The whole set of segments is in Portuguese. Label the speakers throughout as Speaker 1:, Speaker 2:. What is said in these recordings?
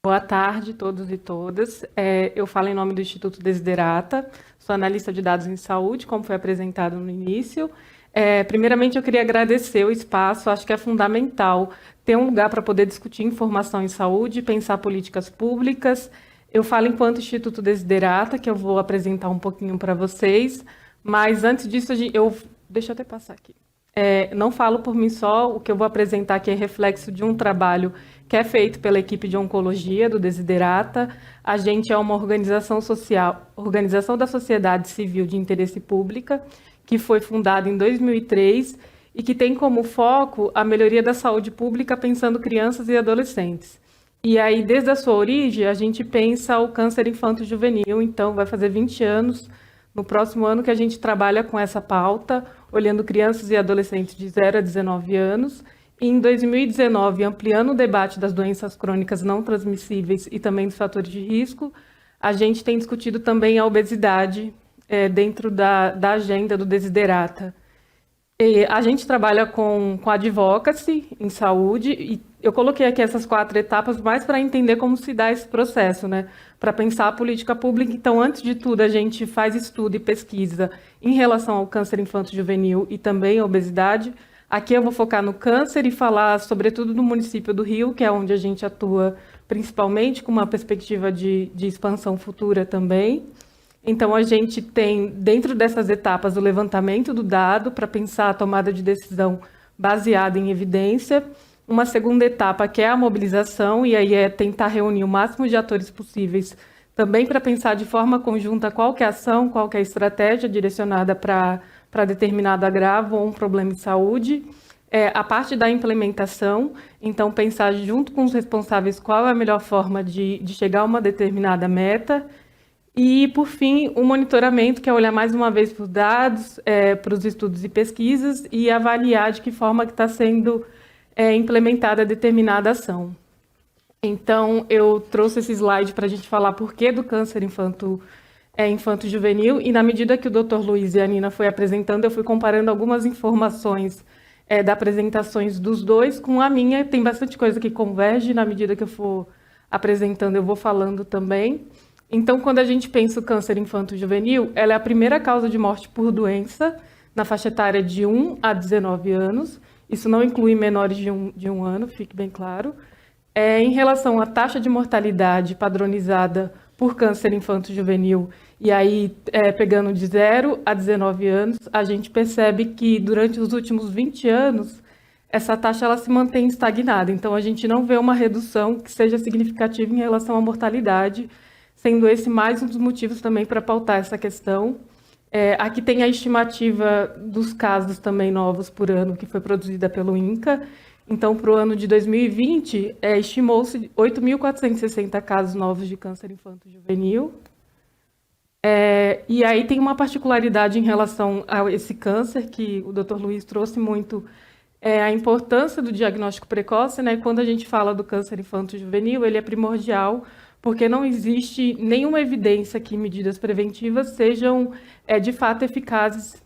Speaker 1: Boa tarde, todos e todas. Eu falo em nome do Instituto Desiderata, sou analista de dados em saúde, como foi apresentado no início. Primeiramente, eu queria agradecer o espaço, acho que é fundamental ter um lugar para poder discutir informação em saúde, pensar políticas públicas. Eu falo enquanto Instituto Desiderata, que eu vou apresentar um pouquinho para vocês, mas antes disso, deixa eu até passar aqui. Não falo por mim só, o que eu vou apresentar aqui é reflexo de um trabalho que é feito pela equipe de oncologia do Desiderata. A gente é uma organização social, organização da sociedade civil de interesse pública, que foi fundada em 2003 e que tem como foco a melhoria da saúde pública pensando crianças e adolescentes. E aí, desde a sua origem, a gente pensa o câncer infanto-juvenil, então vai fazer 20 anos, no próximo ano, que a gente trabalha com essa pauta, olhando crianças e adolescentes de 0 a 19 anos, e em 2019, ampliando o debate das doenças crônicas não transmissíveis e também dos fatores de risco, a gente tem discutido também a obesidade dentro da agenda do Desiderata. A gente trabalha com advocacy em saúde, e eu coloquei aqui essas 4 etapas mais para entender como se dá esse processo, né? Para pensar a política pública. Então, antes de tudo, a gente faz estudo e pesquisa em relação ao câncer infanto-juvenil e também a obesidade. Aqui eu vou focar no câncer e falar, sobretudo, do município do Rio, que é onde a gente atua principalmente, com uma perspectiva de expansão futura também. Então, a gente tem, dentro dessas etapas, o levantamento do dado para pensar a tomada de decisão baseada em evidência. Uma segunda etapa, que é a mobilização, e aí é tentar reunir o máximo de atores possíveis, também para pensar de forma conjunta qual que é a ação, qual que é a estratégia direcionada para determinado agravo ou um problema de saúde. A parte da implementação, então pensar junto com os responsáveis qual é a melhor forma de chegar a uma determinada meta. E, por fim, o monitoramento, que é olhar mais uma vez para os dados, para os estudos e pesquisas e avaliar de que forma que está sendo implementada determinada ação. Então, eu trouxe esse slide para a gente falar por que do câncer infanto-juvenil, e na medida que o Dr. Luiz e a Nina foi apresentando, eu fui comparando algumas informações das apresentações dos dois com a minha. Tem bastante coisa que converge, na medida que eu for apresentando, eu vou falando também. Então, quando a gente pensa o câncer infanto-juvenil, ela é a primeira causa de morte por doença na faixa etária de 1 a 19 anos. Isso não inclui menores de um ano, fique bem claro. Em relação à taxa de mortalidade padronizada por câncer infanto-juvenil, e aí pegando de 0 a 19 anos, a gente percebe que durante os últimos 20 anos, essa taxa ela se mantém estagnada. Então, a gente não vê uma redução que seja significativa em relação à mortalidade, sendo esse mais um dos motivos também para pautar essa questão. Aqui tem a estimativa dos casos também novos por ano, que foi produzida pelo INCA. Então, para o ano de 2020, estimou-se 8.460 casos novos de câncer infanto-juvenil. E aí tem uma particularidade em relação a esse câncer, que o Dr. Luiz trouxe muito, a importância do diagnóstico precoce, né? Quando a gente fala do câncer infanto-juvenil, ele é primordial, porque não existe nenhuma evidência que medidas preventivas sejam, de fato, eficazes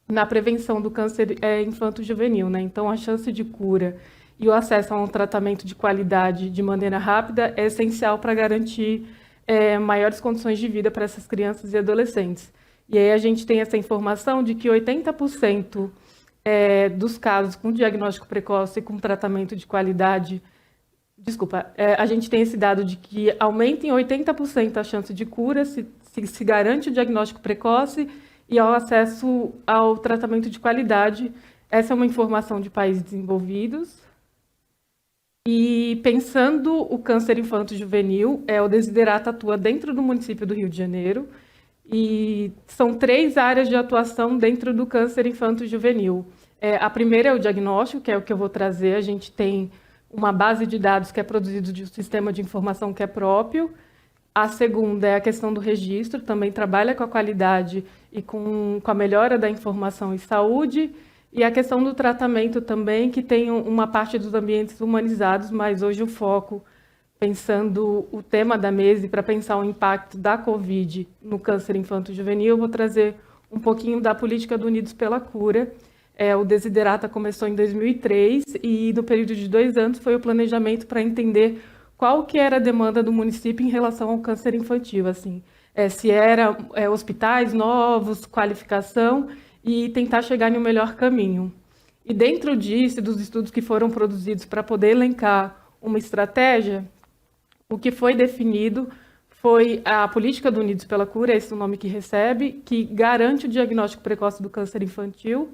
Speaker 1: na prevenção do câncer infanto-juvenil, né? Então, a chance de cura e o acesso a um tratamento de qualidade de maneira rápida é essencial para garantir maiores condições de vida para essas crianças e adolescentes. E aí a gente tem essa informação de que 80% dos casos com diagnóstico precoce e com tratamento de qualidade. A gente tem esse dado de que aumenta em 80% a chance de cura se garante o diagnóstico precoce e ao acesso ao tratamento de qualidade. Essa é uma informação de países desenvolvidos. E pensando o câncer infanto-juvenil, o Desiderata atua dentro do município do Rio de Janeiro, e são 3 áreas de atuação dentro do câncer infanto-juvenil. A primeira é o diagnóstico, que é o que eu vou trazer. A gente tem uma base de dados que é produzido de um sistema de informação que é próprio. A segunda é a questão do registro, também trabalha com a qualidade e com a melhora da informação em saúde. E a questão do tratamento também, que tem uma parte dos ambientes humanizados, mas hoje o foco, pensando o tema da mesa e para pensar o impacto da Covid no câncer infanto-juvenil, eu vou trazer um pouquinho da política do Unidos pela Cura. O Desiderata começou em 2003 e no período de 2 anos foi o planejamento para entender qual que era a demanda do município em relação ao câncer infantil, assim, se era hospitais novos, qualificação e tentar chegar em um melhor caminho. E dentro disso, dos estudos que foram produzidos para poder elencar uma estratégia, o que foi definido foi a política do Unidos pela Cura, esse é o nome que recebe, que garante o diagnóstico precoce do câncer infantil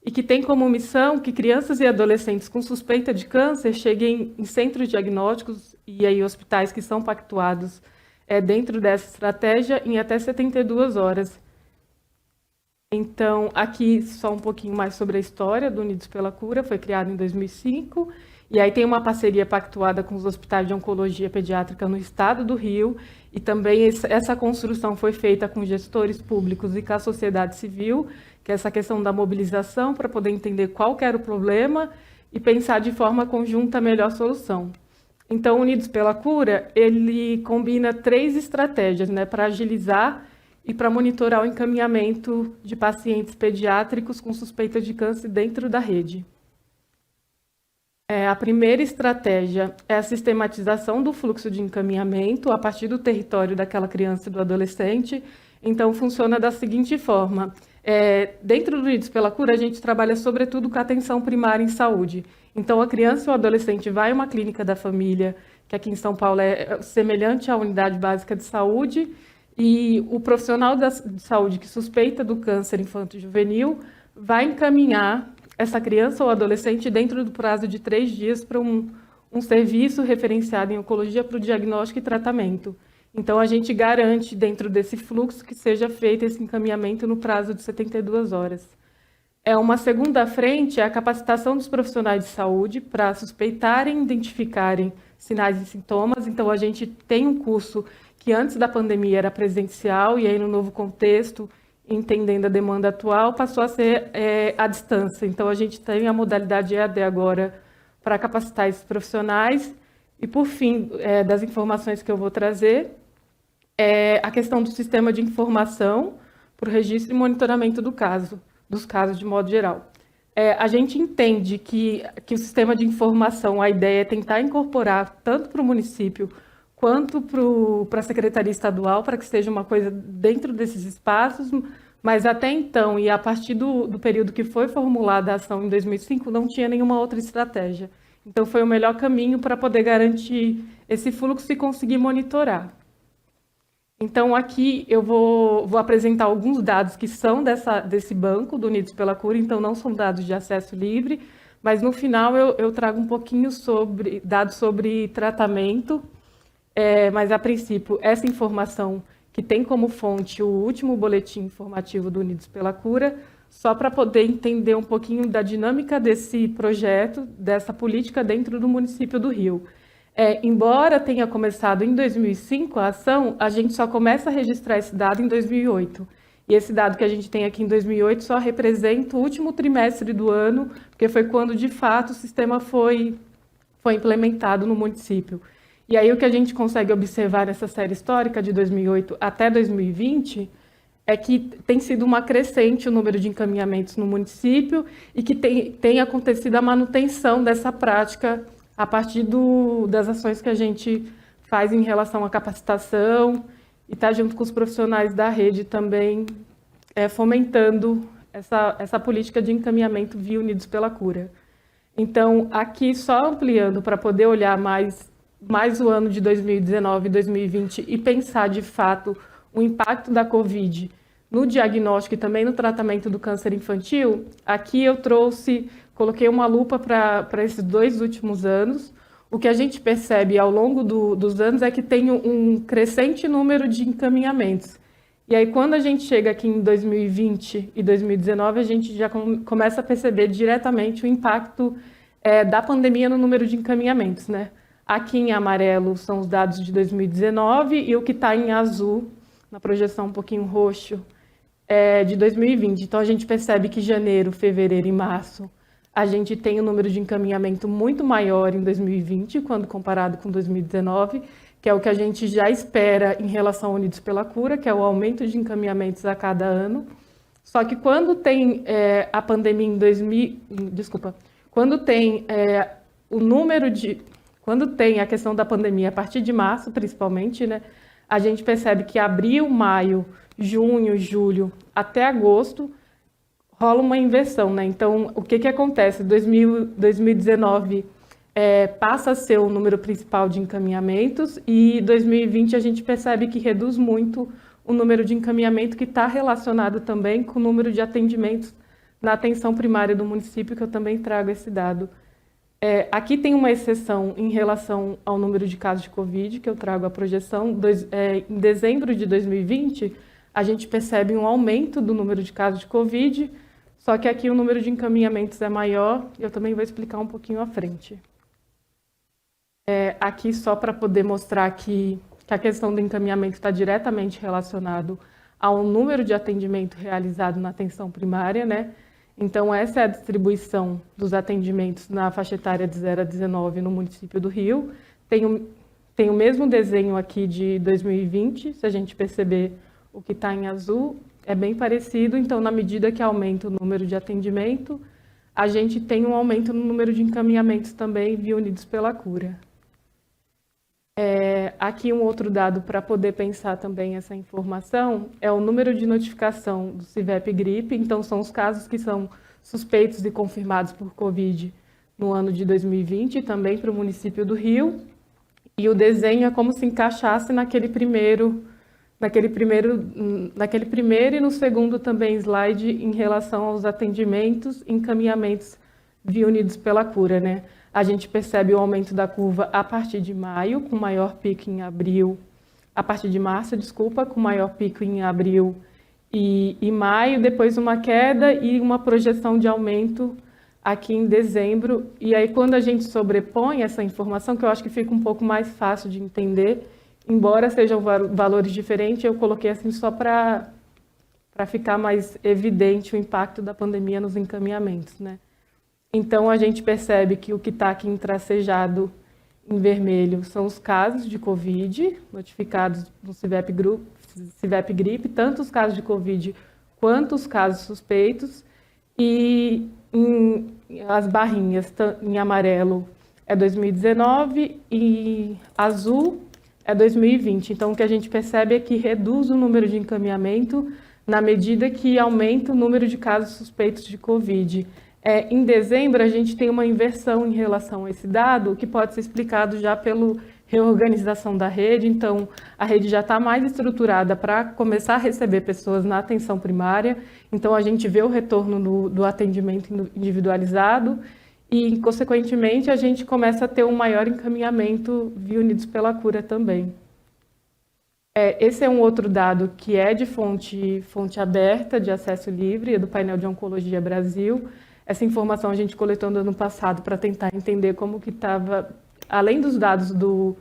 Speaker 1: e que tem como missão que crianças e adolescentes com suspeita de câncer cheguem em centros diagnósticos e aí hospitais que são pactuados dentro dessa estratégia em até 72 horas. Então, aqui só um pouquinho mais sobre a história do Unidos pela Cura, foi criado em 2005, e aí tem uma parceria pactuada com os hospitais de oncologia pediátrica no estado do Rio, e também essa construção foi feita com gestores públicos e com a sociedade civil, que é essa questão da mobilização para poder entender qual que era o problema e pensar de forma conjunta a melhor solução. Então, Unidos pela Cura, ele combina 3 estratégias, né, para agilizar e para monitorar o encaminhamento de pacientes pediátricos com suspeita de câncer dentro da rede. A primeira estratégia é a sistematização do fluxo de encaminhamento a partir do território daquela criança e do adolescente. Então, funciona da seguinte forma. Dentro do Unidos pela Cura, a gente trabalha sobretudo com a atenção primária em saúde. Então, a criança ou o adolescente vai a uma clínica da família, que aqui em São Paulo é semelhante à unidade básica de saúde, e o profissional de saúde que suspeita do câncer infanto-juvenil vai encaminhar essa criança ou adolescente dentro do prazo de 3 dias para um serviço referenciado em oncologia para o diagnóstico e tratamento. Então, a gente garante dentro desse fluxo que seja feito esse encaminhamento no prazo de 72 horas. Uma segunda frente é a capacitação dos profissionais de saúde para suspeitarem e identificarem sinais e sintomas. Então, a gente tem um curso que antes da pandemia era presencial e aí no novo contexto, entendendo a demanda atual, passou a ser à distância. Então, a gente tem a modalidade EAD agora para capacitar esses profissionais. E, por fim, das informações que eu vou trazer, a questão do sistema de informação para o registro e monitoramento dos casos de modo geral. A gente entende que o sistema de informação, a ideia é tentar incorporar tanto para o município quanto para a Secretaria Estadual, para que seja uma coisa dentro desses espaços, mas até então, e a partir do período que foi formulada a ação em 2005, não tinha nenhuma outra estratégia. Então, foi o melhor caminho para poder garantir esse fluxo e conseguir monitorar. Então, aqui eu vou apresentar alguns dados que são desse banco do Unidos pela Cura, então não são dados de acesso livre, mas no final eu trago um pouquinho sobre dados sobre tratamento, mas a princípio essa informação que tem como fonte o último boletim informativo do Unidos pela Cura, só para poder entender um pouquinho da dinâmica desse projeto, dessa política dentro do município do Rio. Embora tenha começado em 2005 a ação, a gente só começa a registrar esse dado em 2008. E esse dado que a gente tem aqui em 2008 só representa o último trimestre do ano, porque foi quando, de fato, o sistema foi implementado no município. E aí o que a gente consegue observar nessa série histórica de 2008 até 2020 é que tem sido uma crescente o número de encaminhamentos no município e que tem acontecido a manutenção dessa prática a partir das ações que a gente faz em relação à capacitação e está junto com os profissionais da rede também fomentando essa política de encaminhamento via Unidos pela Cura. Então, aqui só ampliando para poder olhar mais o ano de 2019 e 2020 e pensar de fato o impacto da Covid no diagnóstico e também no tratamento do câncer infantil, aqui eu coloquei uma lupa para esses 2 últimos anos. O que a gente percebe ao longo dos anos é que tem um crescente número de encaminhamentos. E aí, quando a gente chega aqui em 2020 e 2019, a gente já começa a perceber diretamente o impacto da pandemia no número de encaminhamentos, né? Aqui em amarelo são os dados de 2019 e o que está em azul, na projeção um pouquinho roxo, de 2020. Então, a gente percebe que janeiro, fevereiro e março, a gente tem um número de encaminhamento muito maior em 2020, quando comparado com 2019, que é o que a gente já espera em relação ao Unidos pela Cura, que é o aumento de encaminhamentos a cada ano. Só que quando tem a pandemia quando tem quando tem a questão da pandemia, a partir de março, principalmente, né, a gente percebe que abril, maio, junho, julho, até agosto, rola uma inversão, né? Então, o que acontece? 2019 passa a ser o número principal de encaminhamentos e 2020 a gente percebe que reduz muito o número de encaminhamento, que está relacionado também com o número de atendimentos na atenção primária do município, que eu também trago esse dado. Aqui tem uma exceção em relação ao número de casos de Covid, que eu trago a projeção. Em dezembro de 2020, a gente percebe um aumento do número de casos de Covid, só que aqui o número de encaminhamentos é maior, e eu também vou explicar um pouquinho à frente. Aqui só para poder mostrar que a questão do encaminhamento está diretamente relacionado ao número de atendimento realizado na atenção primária, né? Então, essa é a distribuição dos atendimentos na faixa etária de 0 a 19 no município do Rio. Tem o mesmo desenho aqui de 2020, se a gente perceber o que está em azul, é bem parecido. Então, na medida que aumenta o número de atendimento, a gente tem um aumento no número de encaminhamentos também via Unidos pela Cura. Aqui um outro dado para poder pensar também essa informação é o número de notificação do CIVEP gripe. Então, são os casos que são suspeitos e confirmados por Covid no ano de 2020, também para o município do Rio. E o desenho é como se encaixasse naquele primeiro e no segundo também slide em relação aos atendimentos e encaminhamentos via Unidos pela Cura, né? A gente percebe o aumento da curva a partir de maio, com maior pico em abril, a partir de março, desculpa, com maior pico em abril e maio, depois uma queda e uma projeção de aumento aqui em dezembro. E aí, quando a gente sobrepõe essa informação, que eu acho que fica um pouco mais fácil de entender, embora sejam valores diferentes, eu coloquei assim só para ficar mais evidente o impacto da pandemia nos encaminhamentos, né? Então, a gente percebe que o que está aqui tracejado em vermelho são os casos de Covid notificados no CIVEP gripe, tanto os casos de Covid quanto os casos suspeitos, e as barrinhas em amarelo é 2019 e azul é 2020. Então, o que a gente percebe é que reduz o número de encaminhamento na medida que aumenta o número de casos suspeitos de Covid. Em dezembro, a gente tem uma inversão em relação a esse dado, que pode ser explicado já pela reorganização da rede. Então, a rede já está mais estruturada para começar a receber pessoas na atenção primária. Então, a gente vê o retorno do atendimento individualizado e, consequentemente, a gente começa a ter um maior encaminhamento via Unidos pela Cura também. Esse é um outro dado que é de fonte aberta, de acesso livre, do painel de Oncologia Brasil. Essa informação a gente coletou no ano passado para tentar entender como que estava, além dos dados do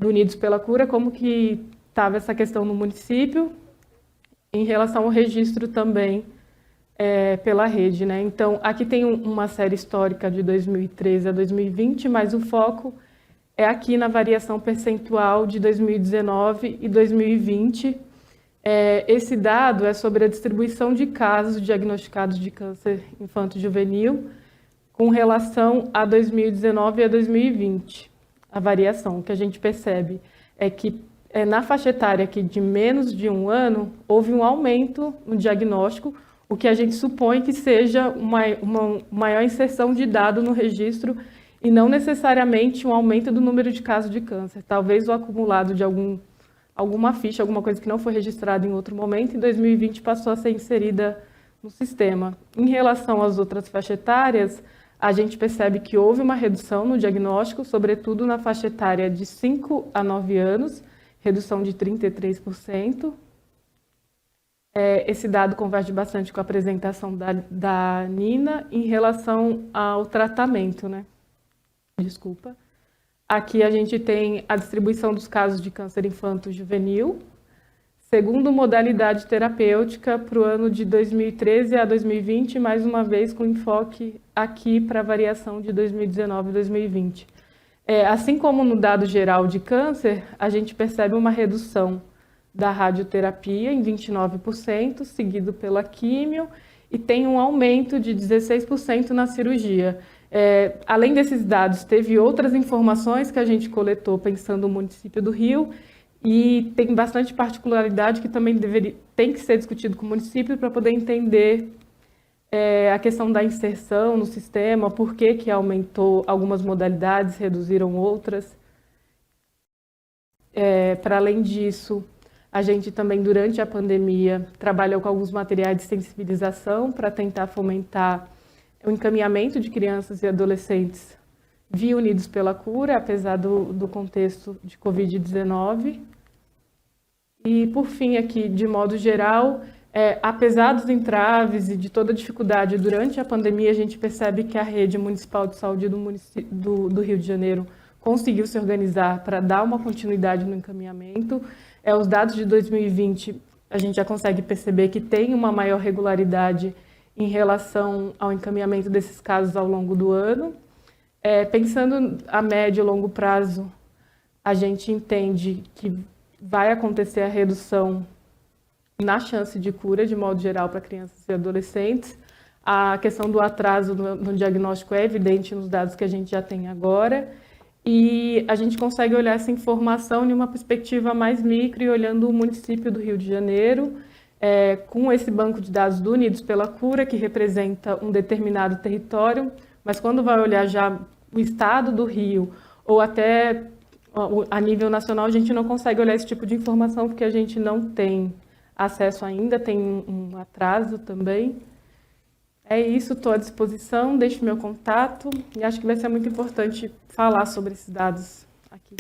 Speaker 1: Unidos pela Cura, como que estava essa questão no município, em relação ao registro também pela rede, né? Então, aqui tem uma série histórica de 2013 a 2020, mas o foco é aqui na variação percentual de 2019 e 2020. Esse dado é sobre a distribuição de casos diagnosticados de câncer infanto-juvenil com relação a 2019 e a 2020. A variação que a gente percebe é que na faixa etária aqui de menos de 1 ano, houve um aumento no diagnóstico, o que a gente supõe que seja uma maior inserção de dado no registro e não necessariamente um aumento do número de casos de câncer. Talvez o acumulado de alguma ficha, alguma coisa que não foi registrada em outro momento, em 2020 passou a ser inserida no sistema. Em relação às outras faixas etárias, a gente percebe que houve uma redução no diagnóstico, sobretudo na faixa etária de 5 a 9 anos, redução de 33%. Esse dado converge bastante com a apresentação da Nina em relação ao tratamento, né? Desculpa. Aqui a gente tem a distribuição dos casos de câncer infanto-juvenil, segundo modalidade terapêutica para o ano de 2013 a 2020, mais uma vez com enfoque aqui para a variação de 2019 e 2020. Assim como no dado geral de câncer, a gente percebe uma redução da radioterapia em 29%, seguido pela químio, e tem um aumento de 16% na cirurgia. Além desses dados, teve outras informações que a gente coletou pensando no município do Rio, e tem bastante particularidade que também tem que ser discutido com o município para poder entender a questão da inserção no sistema, por que aumentou algumas modalidades, reduziram outras. Para além disso, a gente também, durante a pandemia, trabalhou com alguns materiais de sensibilização para tentar fomentar o encaminhamento de crianças e adolescentes via Unidos pela Cura, apesar do contexto de Covid-19. E, por fim, aqui, de modo geral, apesar dos entraves e de toda a dificuldade durante a pandemia, a gente percebe que a rede municipal de saúde do Rio de Janeiro conseguiu se organizar para dar uma continuidade no encaminhamento. Os dados de 2020, a gente já consegue perceber que tem uma maior regularidade em relação ao encaminhamento desses casos ao longo do ano. Pensando a médio e longo prazo, a gente entende que vai acontecer a redução na chance de cura, de modo geral, para crianças e adolescentes. A questão do atraso no diagnóstico é evidente nos dados que a gente já tem agora, e a gente consegue olhar essa informação em uma perspectiva mais micro e olhando o município do Rio de Janeiro, com esse banco de dados do Unidos pela Cura, que representa um determinado território, mas quando vai olhar já o estado do Rio, ou até a nível nacional, a gente não consegue olhar esse tipo de informação, porque a gente não tem acesso ainda, tem um atraso também. É isso, estou à disposição, deixo meu contato, e acho que vai ser muito importante falar sobre esses dados aqui.